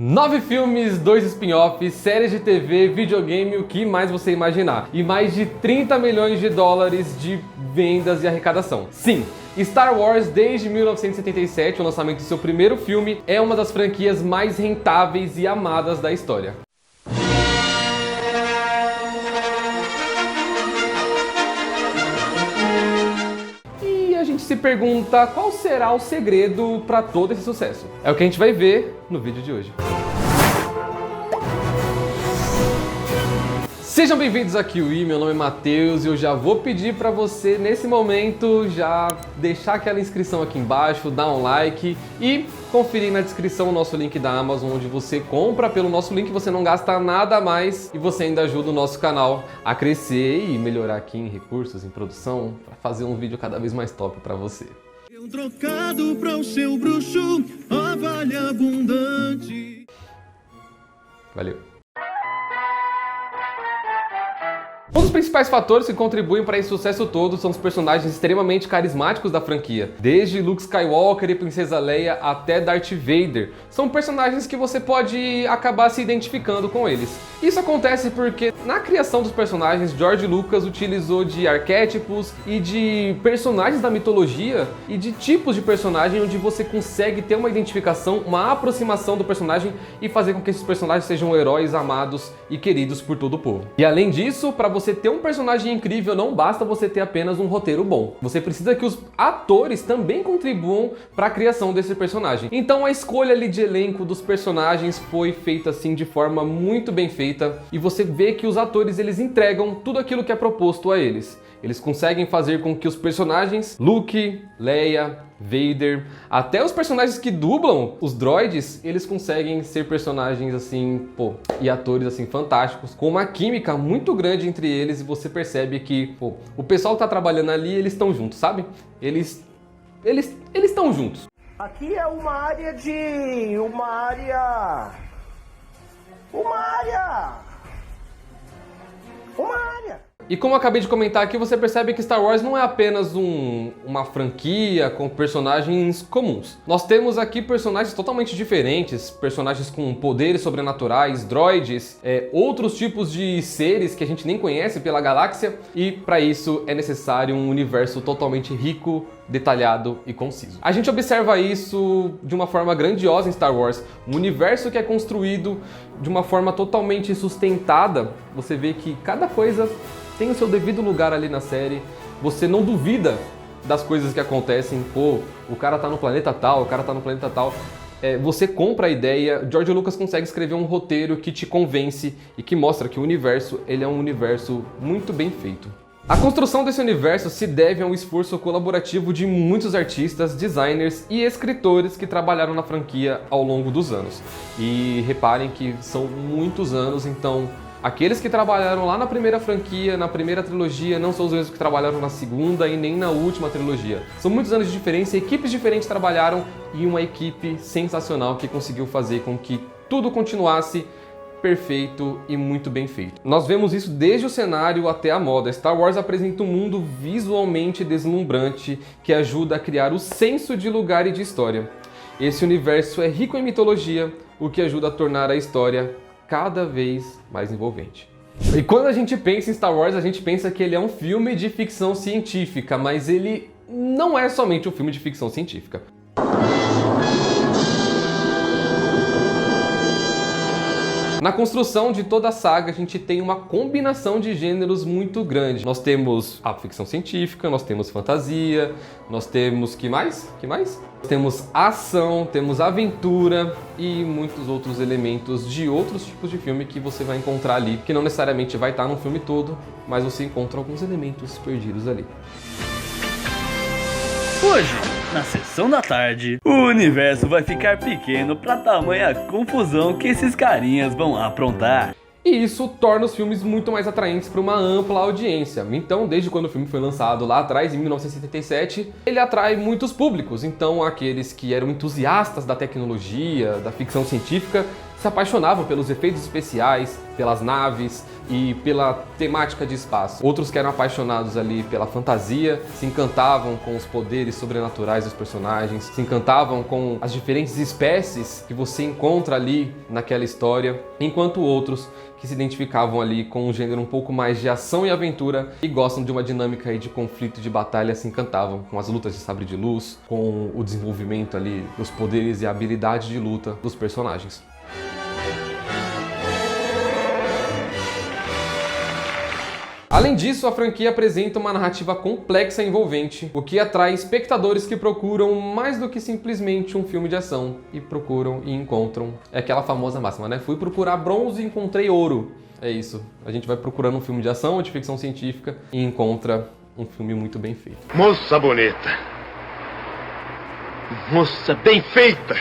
9 filmes, 2 spin-offs, séries de TV, videogame, o que mais você imaginar. E mais de 30 milhões de dólares de vendas e arrecadação. Sim, Star Wars, desde 1977, o lançamento do seu primeiro filme, é uma das franquias mais rentáveis e amadas da história. E a gente se pergunta qual será o segredo para todo esse sucesso. É o que a gente vai ver no vídeo de hoje. Sejam bem-vindos aqui, meu nome é Matheus e eu já vou pedir para você, nesse momento, já deixar aquela inscrição aqui embaixo, dar um like e conferir na descrição o nosso link da Amazon, onde você compra pelo nosso link, você não gasta nada a mais e você ainda ajuda o nosso canal a crescer e melhorar aqui em recursos, em produção, para fazer um vídeo cada vez mais top para você. Um trocado para o seu bruxo, ó vale abundante. Valeu! Um dos principais fatores que contribuem para esse sucesso todo são os personagens extremamente carismáticos da franquia. Desde Luke Skywalker e Princesa Leia até Darth Vader. São personagens que você pode acabar se identificando com eles. Isso acontece porque na criação dos personagens, George Lucas utilizou de arquétipos e de personagens da mitologia e de tipos de personagem onde você consegue ter uma identificação, uma aproximação do personagem e fazer com que esses personagens sejam heróis amados e queridos por todo o povo. E além disso, para você ter um personagem incrível, não basta você ter apenas um roteiro bom. Você precisa que os atores também contribuam para a criação desse personagem. Então a escolha ali de elenco dos personagens foi feita assim de forma muito bem feita e você vê que os atores eles entregam tudo aquilo que é proposto a eles. Eles conseguem fazer com que os personagens Luke, Leia, Vader, até os personagens que dublam os droids, eles conseguem ser personagens assim, e atores assim fantásticos, com uma química muito grande entre eles e você percebe que, o pessoal que tá trabalhando ali, eles estão juntos, sabe? Eles estão juntos. Aqui é uma área. E como eu acabei de comentar aqui, você percebe que Star Wars não é apenas uma franquia com personagens comuns. Nós temos aqui personagens totalmente diferentes, personagens com poderes sobrenaturais, droids, outros tipos de seres que a gente nem conhece pela galáxia, e para isso é necessário um universo totalmente rico, detalhado e conciso. A gente observa isso de uma forma grandiosa em Star Wars, um universo que é construído de uma forma totalmente sustentada. Você vê que cada coisa tem o seu devido lugar ali na série, você não duvida das coisas que acontecem, o cara tá no planeta tal, o cara tá no planeta tal. Você compra a ideia, George Lucas consegue escrever um roteiro que te convence e que mostra que o universo, ele é um universo muito bem feito. A construção desse universo se deve a um esforço colaborativo de muitos artistas, designers e escritores que trabalharam na franquia ao longo dos anos. E reparem que são muitos anos, então aqueles que trabalharam lá na primeira franquia, na primeira trilogia, não são os mesmos que trabalharam na segunda e nem na última trilogia. São muitos anos de diferença, equipes diferentes trabalharam e uma equipe sensacional que conseguiu fazer com que tudo continuasse perfeito e muito bem feito. Nós vemos isso desde o cenário até a moda. Star Wars apresenta um mundo visualmente deslumbrante que ajuda a criar o senso de lugar e de história. Esse universo é rico em mitologia, o que ajuda a tornar a história cada vez mais envolvente. E quando a gente pensa em Star Wars, a gente pensa que ele é um filme de ficção científica, mas ele não é somente um filme de ficção científica. Na construção de toda a saga, a gente tem uma combinação de gêneros muito grande. Nós temos a ficção científica, nós temos fantasia, nós temos... que mais? Temos ação, temos aventura e muitos outros elementos de outros tipos de filme que você vai encontrar ali, que não necessariamente vai estar no filme todo, mas você encontra alguns elementos perdidos ali. Hoje, na sessão da tarde, o universo vai ficar pequeno pra tamanha confusão que esses carinhas vão aprontar. E isso torna os filmes muito mais atraentes para uma ampla audiência. Então, desde quando o filme foi lançado lá atrás, em 1977, ele atrai muitos públicos. Então, aqueles que eram entusiastas da tecnologia, da ficção científica, se apaixonavam pelos efeitos especiais, pelas naves, e pela temática de espaço. Outros que eram apaixonados ali pela fantasia, se encantavam com os poderes sobrenaturais dos personagens, se encantavam com as diferentes espécies que você encontra ali naquela história, enquanto outros que se identificavam ali com um gênero um pouco mais de ação e aventura e gostam de uma dinâmica aí de conflito e de batalha, se encantavam com as lutas de sabre de luz, com o desenvolvimento ali dos poderes e a habilidade de luta dos personagens. Além disso, a franquia apresenta uma narrativa complexa e envolvente, o que atrai espectadores que procuram mais do que simplesmente um filme de ação, e procuram e encontram. É aquela famosa máxima, né? Fui procurar bronze e encontrei ouro. É isso. A gente vai procurando um filme de ação ou de ficção científica e encontra um filme muito bem feito. Moça bonita. Moça bem feita.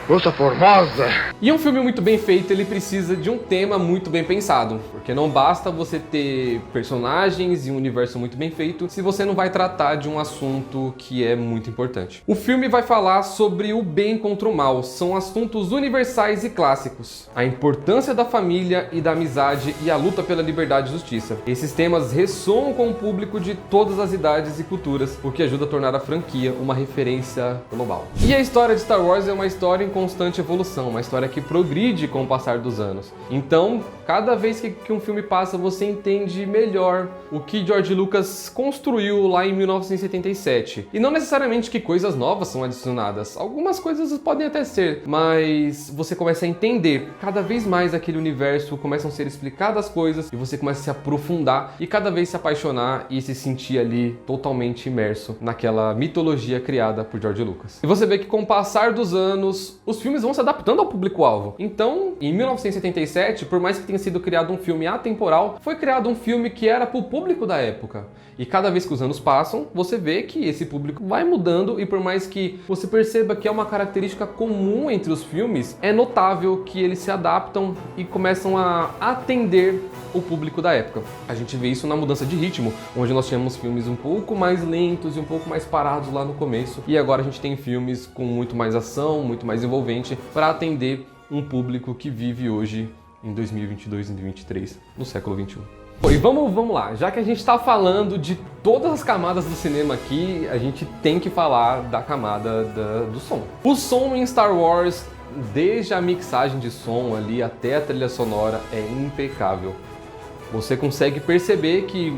Moça formosa. E um filme muito bem feito, ele precisa de um tema muito bem pensado, porque não basta você ter personagens e um universo muito bem feito se você não vai tratar de um assunto que é muito importante. O filme vai falar sobre o bem contra o mal, são assuntos universais e clássicos. A importância da família e da amizade e a luta pela liberdade e justiça. Esses temas ressoam com o público de todas as idades e culturas, o que ajuda a tornar a franquia uma referência global. E a história de Star Wars é uma história em constante evolução, uma história que progride com o passar dos anos. Então, cada vez que um filme passa, você entende melhor o que George Lucas construiu lá em 1977. E não necessariamente que coisas novas são adicionadas, algumas coisas podem até ser, mas você começa a entender cada vez mais aquele universo, começam a ser explicadas coisas e você começa a se aprofundar e cada vez se apaixonar e se sentir ali totalmente imerso naquela mitologia criada por George Lucas. E você vê que com o passar dos anos, os filmes vão se adaptando ao público-alvo. Então, em 1977, por mais que tenha sido criado um filme atemporal, foi criado um filme que era para o público da época. E cada vez que os anos passam, você vê que esse público vai mudando e por mais que você perceba que é uma característica comum entre os filmes, é notável que eles se adaptam e começam a atender o público da época. A gente vê isso na mudança de ritmo, onde nós tínhamos filmes um pouco mais lentos e um pouco mais parados lá no começo, e agora a gente tem filmes com muito mais ação, muito mais envolvente, para atender um público que vive hoje em 2022 e 2023, no século 21. E vamos lá, já que a gente está falando de todas as camadas do cinema aqui, a gente tem que falar da camada do som. O som em Star Wars, desde a mixagem de som ali até a trilha sonora, é impecável. Você consegue perceber que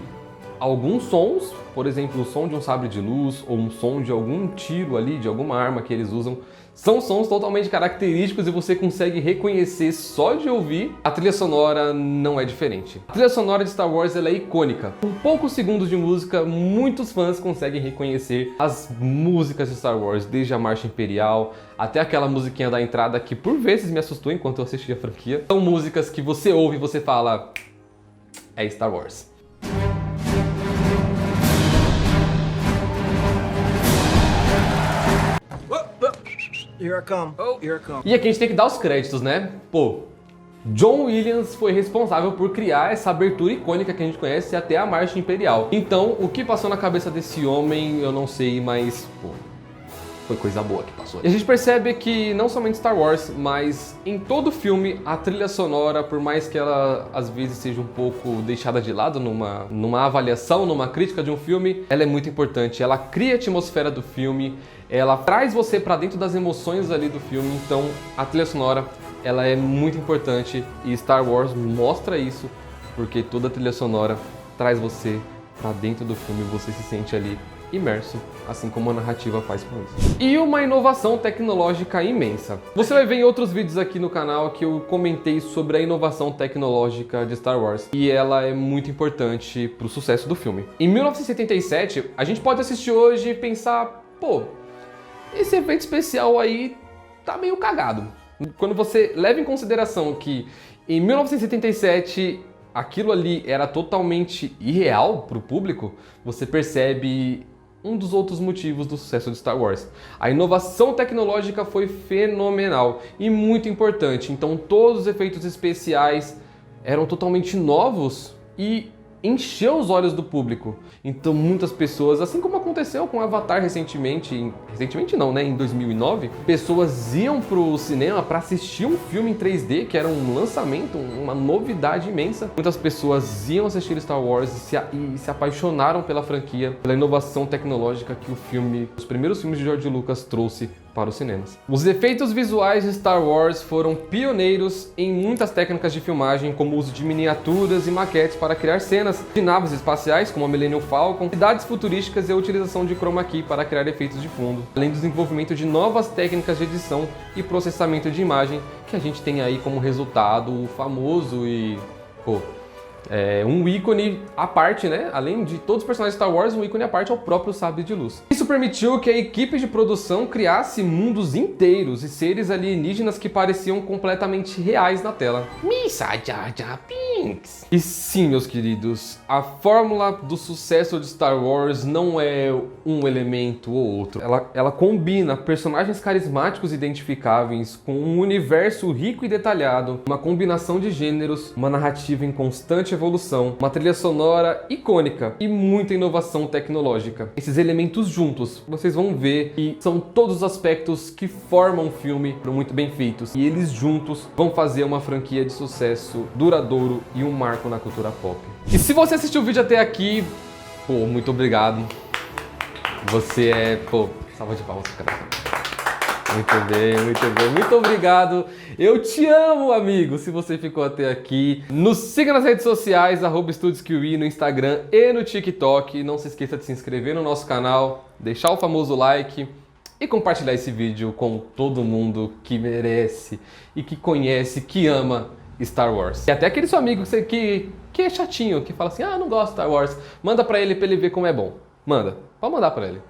alguns sons, por exemplo, o som de um sabre de luz ou um som de algum tiro ali, de alguma arma que eles usam, são sons totalmente característicos e você consegue reconhecer só de ouvir. A trilha sonora não é diferente. A trilha sonora de Star Wars ela é icônica. Com poucos segundos de música, muitos fãs conseguem reconhecer as músicas de Star Wars, desde a Marcha Imperial até aquela musiquinha da entrada que por vezes me assustou enquanto eu assistia a franquia. São músicas que você ouve e você fala, é Star Wars. Here I come. Oh, here I come. E aqui a gente tem que dar os créditos, né? Pô, John Williams foi responsável por criar essa abertura icônica que a gente conhece até a Marcha Imperial. Então, o que passou na cabeça desse homem, eu não sei, mas pô, foi coisa boa que passou. E a gente percebe que não somente Star Wars, mas em todo filme, a trilha sonora, por mais que ela às vezes seja um pouco deixada de lado numa avaliação, numa crítica de um filme, ela é muito importante. Ela cria a atmosfera do filme, ela traz você para dentro das emoções ali do filme, então a trilha sonora ela é muito importante e Star Wars mostra isso, porque toda a trilha sonora traz você para dentro do filme, você se sente ali imerso, assim como a narrativa faz com isso. E uma inovação tecnológica imensa. Você vai ver em outros vídeos aqui no canal que eu comentei sobre a inovação tecnológica de Star Wars e ela é muito importante para o sucesso do filme. Em 1977, a gente pode assistir hoje e pensar, pô, esse efeito especial aí tá meio cagado. Quando você leva em consideração que em 1977 aquilo ali era totalmente irreal para o público, você percebe um dos outros motivos do sucesso de Star Wars. A inovação tecnológica foi fenomenal e muito importante. Então todos os efeitos especiais eram totalmente novos e encheu os olhos do público. Então muitas pessoas, assim como aconteceu com Avatar recentemente não, né, em 2009, pessoas iam pro cinema para assistir um filme em 3D, que era um lançamento, uma novidade imensa. Muitas pessoas iam assistir Star Wars e se apaixonaram pela franquia, pela inovação tecnológica que os primeiros filmes de George Lucas trouxe para os cinemas. Os efeitos visuais de Star Wars foram pioneiros em muitas técnicas de filmagem, como o uso de miniaturas e maquetes para criar cenas de naves espaciais, como a Millennium Falcon, cidades futurísticas e a utilização de chroma key para criar efeitos de fundo, além do desenvolvimento de novas técnicas de edição e processamento de imagem, que a gente tem aí como resultado o famoso e um ícone à parte, né? Além de todos os personagens de Star Wars, um ícone à parte é o próprio sabre de luz. Isso permitiu que a equipe de produção criasse mundos inteiros e seres alienígenas que pareciam completamente reais na tela. Missa Jar Jar Binks! E sim, meus queridos, a fórmula do sucesso de Star Wars não é um elemento ou outro. Ela combina personagens carismáticos e identificáveis com um universo rico e detalhado, uma combinação de gêneros, uma narrativa em constante evolução, uma trilha sonora icônica e muita inovação tecnológica. Esses elementos juntos, vocês vão ver que são todos os aspectos que formam um filme muito bem feitos, e eles juntos vão fazer uma franquia de sucesso duradouro e um marco na cultura pop. E se você assistiu o vídeo até aqui, muito obrigado. Você salva de palmas, cara. Muito bem, muito obrigado. Eu te amo, amigo, se você ficou até aqui. Nos siga nas redes sociais, @StudiosQI no Instagram e no TikTok. Não se esqueça de se inscrever no nosso canal, deixar o famoso like e compartilhar esse vídeo com todo mundo que merece e que conhece, que ama Star Wars. E até aquele seu amigo que é chatinho, que fala assim, não gosto de Star Wars, manda pra ele ver como é bom. Pode mandar pra ele.